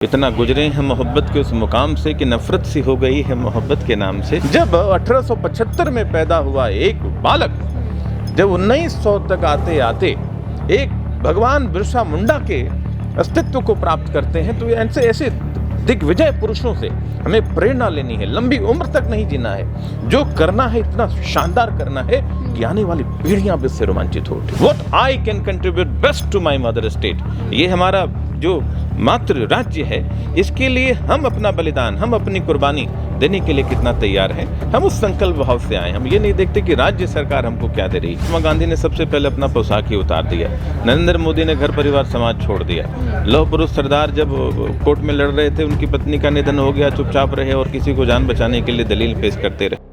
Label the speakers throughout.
Speaker 1: इतना गुजरे हैं मोहब्बत के उस मुकाम से कि नफरत सी हो गई है मोहब्बत के नाम से। जब 1875 में पैदा हुआ एक बालक जब 1900 तक आते आते एक भगवान बिरसा मुंडा के अस्तित्व को प्राप्त करते हैं, तो ऐसे दिग्विजय पुरुषों से हमें प्रेरणा लेनी है। लंबी उम्र तक नहीं जीना है, जो करना है इतना शानदार करना है कि आने वाली पीढ़ियां भी इससे रोमांचित हो। What I can contribute best to my mother state, ये हमारा जो मातृ राज्य है, इसके लिए हम अपना बलिदान, हम अपनी कुर्बानी देने के लिए कितना तैयार हैं। हम उस संकल्प भाव से आए। हम ये नहीं देखते कि राज्य सरकार हमको क्या दे रही है। महात्मा गांधी ने सबसे पहले अपना पोशाक ही उतार दिया। नरेंद्र मोदी ने घर परिवार समाज छोड़ दिया। लौह पुरुष सरदार जब कोर्ट में लड़ रहे थे, उनकी पत्नी का निधन हो गया, चुपचाप रहे और किसी को जान बचाने के लिए दलील पेश करते रहे।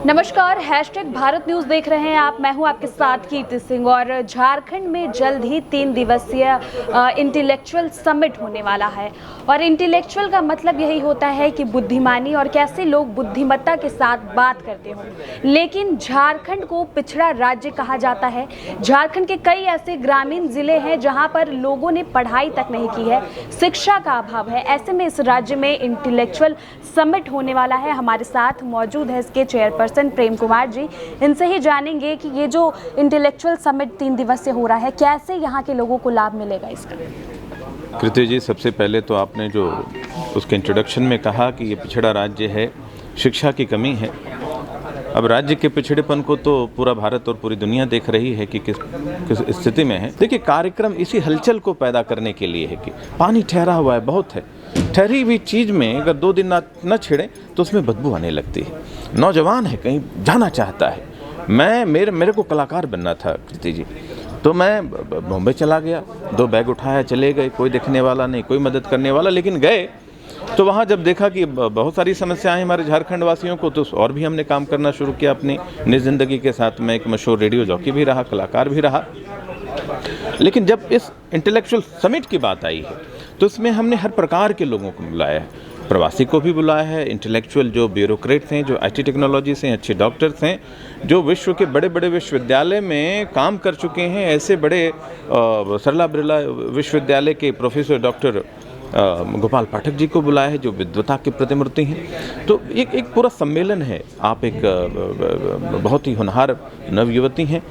Speaker 2: नमस्कार, हैशटैग भारत न्यूज़ देख रहे हैं आप। मैं हूं आपके साथ कीर्ति सिंह। और झारखंड में जल्द ही 3 दिवसीय इंटेलेक्चुअल समिट होने वाला है। और इंटेलेक्चुअल का मतलब यही होता है कि बुद्धिमानी और कैसे लोग बुद्धिमत्ता के साथ बात करते हों। लेकिन झारखंड को पिछड़ा राज्य कहा जाता है। झारखंड के कई ऐसे ग्रामीण जिले हैं जहां पर लोगों ने पढ़ाई तक नहीं की है, शिक्षा का अभाव है। ऐसे में इस राज्य में इंटेलेक्चुअल समिट होने वाला है। हमारे साथ मौजूद है इसके चेयरपर्सन प्रेम कुमार जी। इनसे ही जानेंगे कि ये जो इंटेलेक्चुअल समिट 3 दिवसीय हो रहा है, कैसे यहाँ के लोगों को लाभ मिलेगा इसका।
Speaker 1: कृति जी, सबसे पहले तो आपने जो उसके इंट्रोडक्शन में कहा कि ये पिछड़ा राज्य है, शिक्षा की कमी है। अब राज्य के पिछड़ेपन को तो पूरा भारत और पूरी दुनिया देख रही है कि किस स्थिति में है। देखिए, कार्यक्रम इसी हलचल को पैदा करने के लिए है कि पानी ठहरा हुआ है, बहुत है। ठहरी हुई चीज़ में अगर 2 दिन न छिड़े तो उसमें बदबू आने लगती है। नौजवान है, कहीं जाना चाहता है। मेरे को कलाकार बनना था कृति जी, तो मैं बॉम्बे चला गया। 2 बैग उठाया, चले गए। कोई देखने वाला नहीं, कोई मदद करने वाला। लेकिन गए तो वहाँ जब देखा कि बहुत सारी समस्याएं हमारे झारखंड वासियों को, तो और भी हमने काम करना शुरू किया अपनी निज जिंदगी के साथ। मैं एक मशहूर रेडियो जॉकी भी रहा, कलाकार भी रहा। लेकिन जब इस इंटेलेक्चुअल समिट की बात आई है, तो इसमें हमने हर प्रकार के लोगों को बुलाया है। प्रवासी को भी बुलाया है, इंटेलेक्चुअल जो ब्यूरोक्रेट्स हैं, जो IT टेक्नोलॉजी से अच्छे डॉक्टर्स हैं, जो विश्व के बड़े बड़े विश्वविद्यालय में काम कर चुके हैं। ऐसे बड़े सरला बिरला विश्वविद्यालय के प्रोफेसर डॉक्टर गोपाल पाठक जी को बुलाया है, जो विद्वता की प्रतिमूर्ति हैं। तो एक पूरा सम्मेलन है। आप एक बहुत ही होनहार नवयुवती हैं।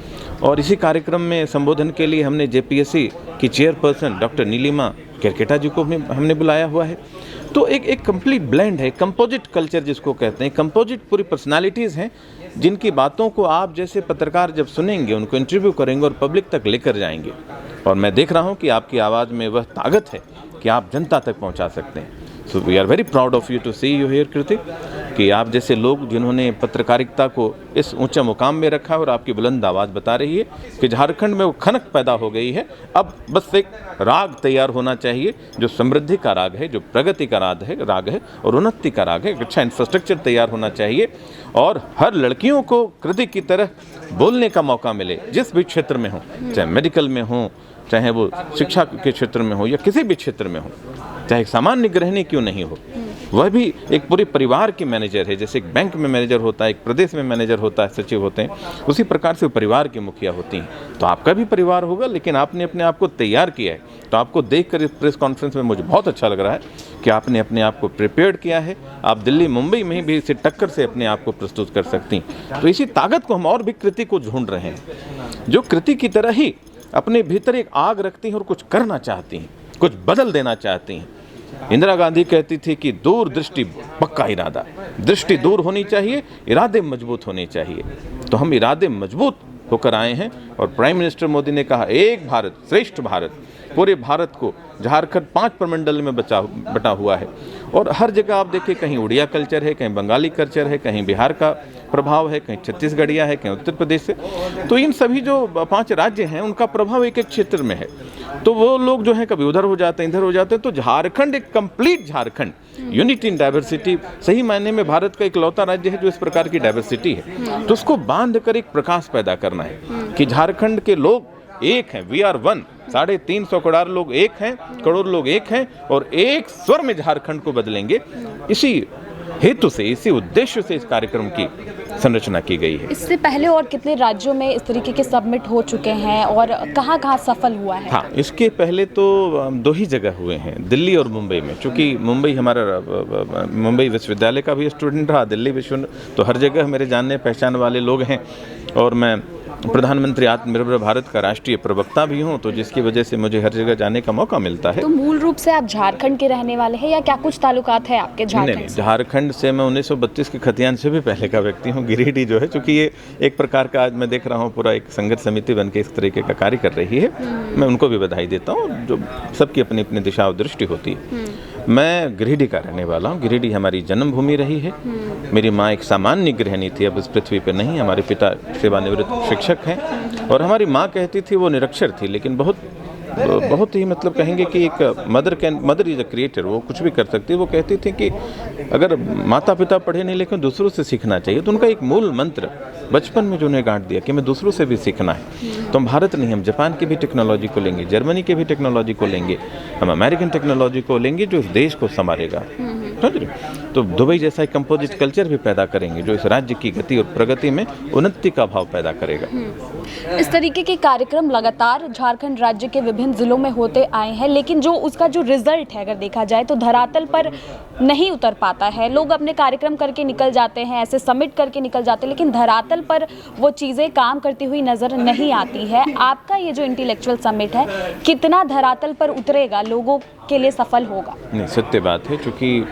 Speaker 1: और इसी कार्यक्रम में संबोधन के लिए हमने JPSC की चेयरपर्सन डॉक्टर नीलिमा केरकेटा जी को हमने बुलाया हुआ है। तो एक कंप्लीट ब्लेंड है, कंपोजिट कल्चर जिसको कहते हैं। कंपोजिट पूरी पर्सनालिटीज़ हैं, जिनकी बातों को आप जैसे पत्रकार जब सुनेंगे, उनको इंटरव्यू करेंगे और पब्लिक तक लेकर जाएंगे। और मैं देख रहा हूँ कि आपकी आवाज़ में वह ताकत है कि आप जनता तक पहुंचा सकते हैं। So we are very proud of you to see you here Kriti, कि आप जैसे लोग जिन्होंने पत्रकारिता को इस ऊंचा मुकाम में रखा, और आपकी बुलंद आवाज़ बता रही है कि झारखंड में वो खनक पैदा हो गई है। अब बस एक राग तैयार होना चाहिए, जो समृद्धि का राग है, जो प्रगति का राग है और उन्नति का राग है। अच्छा इंफ्रास्ट्रक्चर तैयार होना चाहिए, और हर लड़कियों को कृति की तरह बोलने का मौका मिले, जिस भी क्षेत्र में हो, चाहे मेडिकल में हो, चाहे वो शिक्षा के क्षेत्र में हो, या किसी भी क्षेत्र में हो, चाहे सामान्य गृहिणी क्यों नहीं हो। वह भी एक पूरे परिवार की मैनेजर है। जैसे एक बैंक में मैनेजर होता है, एक प्रदेश में मैनेजर होता है, सचिव होते हैं, उसी प्रकार से वो परिवार की मुखिया होती हैं। तो आपका भी परिवार होगा, लेकिन आपने अपने आप को तैयार किया है। तो आपको देखकर इस प्रेस कॉन्फ्रेंस में मुझे बहुत अच्छा लग रहा है कि आपने अपने आप को प्रिपेयर्ड किया है। आप दिल्ली मुंबई में भी इसे टक्कर से अपने आप को प्रस्तुत कर सकती हैं। तो इसी ताकत को हम और भी कृति को ढूंढ रहे हैं, जो कृति की तरह ही अपने भीतर एक आग रखती हैं और कुछ करना चाहती हैं, कुछ बदल देना चाहती हैं। इंदिरा गांधी कहती थी कि दूर दृष्टि पक्का इरादा। दृष्टि दूर होनी चाहिए, इरादे मजबूत होने चाहिए। तो हम इरादे मजबूत होकर आए हैं। और प्राइम मिनिस्टर मोदी ने कहा, एक भारत श्रेष्ठ भारत। पूरे भारत को झारखंड 5 प्रमंडल में बटा हुआ है। और हर जगह आप देखिए, कहीं उड़िया कल्चर है, कहीं बंगाली कल्चर है, कहीं बिहार का प्रभाव है, कहीं छत्तीसगढ़िया है, कहीं उत्तर प्रदेश से। तो इन सभी जो 5 राज्य हैं, उनका प्रभाव एक क्षेत्र में है। तो वो लोग जो हैं कभी उधर हो जाते हैं, इधर हो जाते हैं। तो झारखंड एक complete Jharkhand, unity in diversity, सही मायने में भारत का इकलौता राज्य है जो इस प्रकार की डाइवर्सिटी है। तो उसको बांध कर एक प्रकाश पैदा करना है कि झारखंड के लोग एक हैं, वी आर वन। 350 करोड़ लोग एक हैं, और एक स्वर में झारखंड को बदलेंगे। इसी हेतु से, इसी उद्देश्य से इस कार्यक्रम की संरचना की गई है।
Speaker 2: इससे पहले और कितने राज्यों में इस तरीके के सबमिट हो चुके हैं और कहाँ कहाँ सफल हुआ है?
Speaker 1: हाँ, इसके पहले तो 2 ही जगह हुए हैं, दिल्ली और मुंबई में। चूँकि मुंबई हमारा मुंबई विश्वविद्यालय का भी स्टूडेंट रहा, दिल्ली विश्वविद्यालय, तो हर जगह मेरे जानने पहचान वाले लोग हैं और मैं प्रधानमंत्री आत्मनिर्भर भारत का राष्ट्रीय प्रवक्ता भी हूँ, तो जिसकी वजह से मुझे हर जगह जाने का मौका मिलता है।
Speaker 2: तो मूल रूप से आप झारखंड के रहने वाले हैं या क्या कुछ ताल्लुकात है आपके झारखंड
Speaker 1: नहीं, झारखंड से मैं 1932 के खतियान से भी पहले का व्यक्ति हूँ। गिरिडीह जो है, चूँकि ये एक प्रकार का आज मैं देख रहा हूँ पूरा एक संघर्ष समिति बन के इस तरीके का कार्य कर रही है, मैं उनको भी बधाई देता हूँ, जो सबकी अपनी अपनी दिशा और दृष्टि होती है। मैं गिरिडीह का रहने वाला हूँ, गिरिडीह हमारी जन्मभूमि रही है। मेरी माँ एक सामान्य गृहिणी थी, अब इस पृथ्वी पर नहीं। हमारे पिता सेवानिवृत्त शिक्षक हैं और हमारी माँ कहती थी, वो निरक्षर थी लेकिन बहुत ही मतलब कहेंगे कि एक मदर इज अ क्रिएटर, वो कुछ भी कर सकती है। वो कहती थी कि अगर माता पिता पढ़े नहीं लेकिन दूसरों से सीखना चाहिए, तो उनका एक मूल मंत्र बचपन में जो उन्हें गांठ दिया कि मैं दूसरों से भी सीखना है। तो हम भारत नहीं, हम जापान की भी टेक्नोलॉजी को लेंगे, जर्मनी की भी टेक्नोलॉजी को लेंगे, हम अमेरिकन टेक्नोलॉजी को लेंगे जो इस देश को संभालेगा। तो दुबई जैसा एक कंपोजिट कल्चर भी पैदा करेंगे जो इस राज्य की गति और प्रगति में उन्नति का भाव पैदा करेगा।
Speaker 2: इस तरीके के कार्यक्रम लगातार झारखंड राज्य के विभिन्न जिलों में होते आए हैं, लेकिन जो उसका जो रिजल्ट है अगर देखा जाए तो धरातल पर नहीं उतर पाता है। लोग अपने कार्यक्रम करके निकल जाते हैं, ऐसे समिट करके निकल जाते हैं, लेकिन धरातल पर वो चीज़ें काम करती हुई नज़र नहीं आती है। आपका ये जो इंटेलेक्चुअल समिट है कितना धरातल पर उतरेगा, लोगों के लिए सफल होगा?
Speaker 1: नहीं, सत्य बात है, चूँकि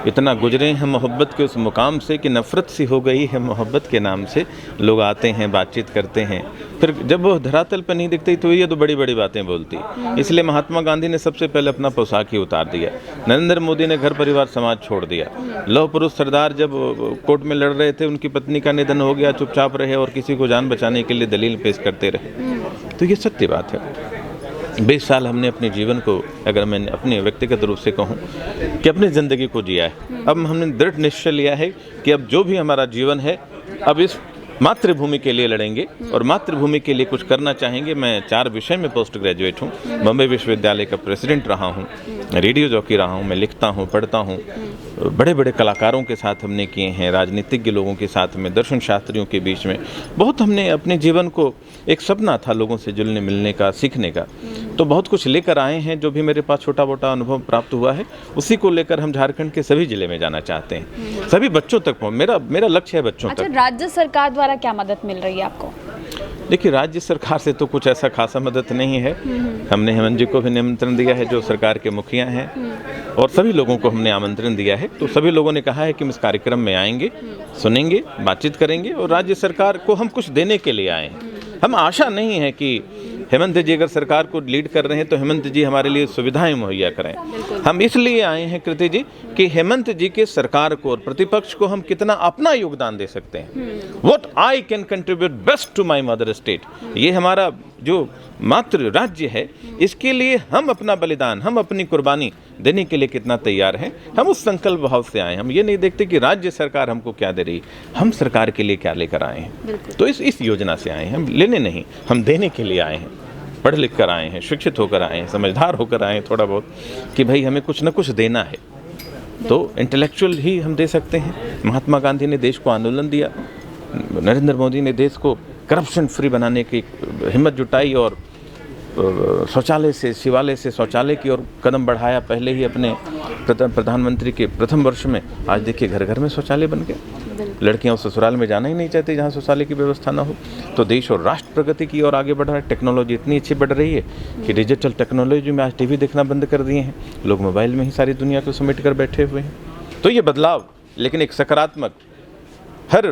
Speaker 1: इतना गुजरे हैं मोहब्बत के उस मुकाम से कि नफ़रत सी हो गई है मोहब्बत के नाम से। लोग आते हैं, बातचीत करते हैं, फिर जब वो धरातल पर नहीं दिखती तो ये तो बड़ी बड़ी बातें बोलती। इसलिए महात्मा गांधी ने सबसे पहले अपना पोशाक ही उतार दिया, नरेंद्र मोदी ने घर परिवार समाज छोड़ दिया, लौह पुरुष सरदार जब कोर्ट में लड़ रहे थे उनकी पत्नी का निधन हो गया, चुपचाप रहे और किसी को जान बचाने के लिए दलील पेश करते रहे। तो ये सत्य बात है। 20 साल हमने अपने जीवन को, अगर मैं अपने व्यक्तिगत रूप से कहूँ कि अपनी ज़िंदगी को जिया है। अब हमने दृढ़ निश्चय लिया है कि अब जो भी हमारा जीवन है, अब इस मातृभूमि के लिए लड़ेंगे और मातृभूमि के लिए कुछ करना चाहेंगे। मैं 4 विषय में पोस्ट ग्रेजुएट हूँ, बम्बई विश्वविद्यालय का प्रेसिडेंट रहा हूँ, रेडियो जॉकी रहा हूँ, मैं लिखता हूँ, पढ़ता हूँ, बड़े बड़े कलाकारों के साथ हमने किए हैं, राजनीतिज्ञ लोगों के साथ में, दर्शन शास्त्रियों के बीच में बहुत हमने अपने जीवन को, एक सपना था लोगों से जुलने मिलने का, सीखने का, तो बहुत कुछ लेकर आए हैं। जो भी मेरे पास छोटा मोटा अनुभव प्राप्त हुआ है उसी को लेकर हम झारखंड के सभी जिले में जाना चाहते हैं, सभी बच्चों तक मेरा लक्ष्य है बच्चों तक।
Speaker 2: राज्य सरकार द्वारा क्या मदद मिल रही है आपको?
Speaker 1: देखिए, राज्य सरकार से तो कुछ ऐसा खासा मदद नहीं है। हमने हेमंत जी को भी निमंत्रण दिया है जो सरकार के मुखिया हैं, और सभी लोगों को हमने आमंत्रण दिया है। तो सभी लोगों ने कहा है कि हम इस कार्यक्रम में आएंगे, सुनेंगे, बातचीत करेंगे और राज्य सरकार को हम कुछ देने के लिए आए हैं। हम आशा नहीं है कि हेमंत जी अगर सरकार को लीड कर रहे हैं तो हेमंत जी हमारे लिए सुविधाएं मुहैया करें। हम इसलिए आए हैं कृति जी कि हेमंत जी के सरकार को और प्रतिपक्ष को हम कितना अपना योगदान दे सकते हैं। What I can contribute best to my mother state, ये हमारा जो मातृ राज्य है, इसके लिए हम अपना बलिदान, हम अपनी कुर्बानी देने के लिए कितना तैयार हैं। हम उस संकल्प भाव से आए। हम ये नहीं देखते कि राज्य सरकार हमको क्या दे रही, हम सरकार के लिए क्या लेकर आए हैं। तो इस योजना से आए हैं, हम लेने नहीं, हम देने के लिए आए हैं। पढ़ लिख कर आए हैं, शिक्षित होकर आए हैं, समझदार होकर आए हैं थोड़ा बहुत, कि भाई हमें कुछ न कुछ देना है। तो इंटेलेक्चुअल ही हम दे सकते हैं। महात्मा गांधी ने देश को आंदोलन दिया, नरेंद्र मोदी ने देश को करप्शन फ्री बनाने की हिम्मत जुटाई और शौचालय से शिवालय से शौचालय की ओर कदम बढ़ाया। पहले ही अपने प्रधानमंत्री के प्रथम वर्ष में आज देखिए घर घर में शौचालय बन गया। लड़कियां उस ससुराल में जाना ही नहीं चाहती जहां शौचालय की व्यवस्था ना हो। तो देश और राष्ट्र प्रगति की ओर आगे बढ़ रहा है। टेक्नोलॉजी इतनी अच्छी बढ़ रही है कि डिजिटल टेक्नोलॉजी में आज टीवी देखना बंद कर दिए हैं लोग, मोबाइल में ही सारी दुनिया को समेट कर बैठे हुए हैं। तो ये बदलाव, लेकिन एक सकारात्मक, हर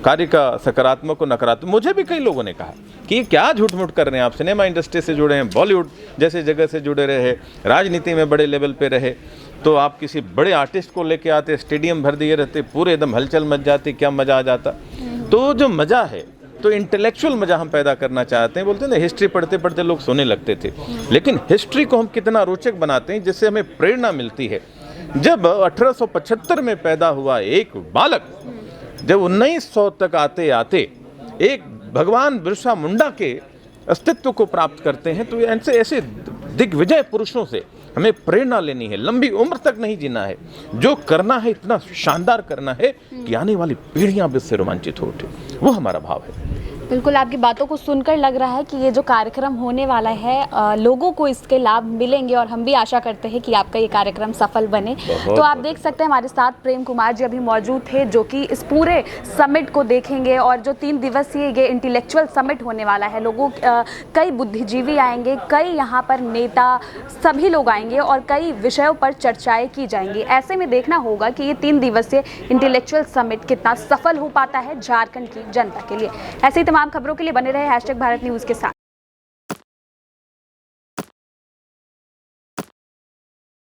Speaker 1: कार्य का सकारात्मक और नकारात्मक। मुझे भी कई लोगों ने कहा कि क्या झूठ मूठ कर रहे हैं आप, सिनेमा इंडस्ट्री से जुड़े हैं, बॉलीवुड जैसे जगह से जुड़े रहे, राजनीति में बड़े लेवल पे रहे, तो आप किसी बड़े आर्टिस्ट को लेके आते, स्टेडियम भर दिए रहते, पूरे एकदम हलचल मच जाती, क्या मज़ा आ जाता। तो जो मज़ा है, तो इंटेलेक्चुअल मज़ा हम पैदा करना चाहते हैं। बोलते हैं ना, हिस्ट्री पढ़ते पढ़ते लोग सोने लगते थे, लेकिन हिस्ट्री को हम कितना रोचक बनाते हैं जिससे हमें प्रेरणा मिलती है। जब 1875 में पैदा हुआ एक बालक, जब 1900 तक आते आते एक भगवान बिरसा मुंडा के अस्तित्व को प्राप्त करते हैं, तो ऐसे दिग्विजय पुरुषों से हमें प्रेरणा लेनी है, लंबी उम्र तक नहीं जीना है, जो करना है इतना शानदार करना है कि आने वाली पीढ़ियां भी इससे रोमांचित हो उठे, वो हमारा भाव है।
Speaker 2: बिल्कुल, आपकी बातों को सुनकर लग रहा है कि ये जो कार्यक्रम होने वाला है लोगों को इसके लाभ मिलेंगे और हम भी आशा करते हैं कि आपका ये कार्यक्रम सफल बने। तो आप देख सकते हैं हमारे साथ प्रेम कुमार जी अभी मौजूद थे, जो कि इस पूरे समिट को देखेंगे और जो 3 दिवसीय ये इंटेलेक्चुअल समिट होने वाला है, लोगों कई बुद्धिजीवी आएंगे, कई यहाँ पर नेता, सभी लोग आएंगे और कई विषयों पर चर्चाएँ की जाएंगी। ऐसे में देखना होगा कि ये 3 दिवसीय इंटेलेक्चुअल समिट कितना सफल हो पाता है झारखंड की जनता के लिए। ऐसे ही तमाम खबरों के लिए बने रहे #भारत न्यूज़ के साथ।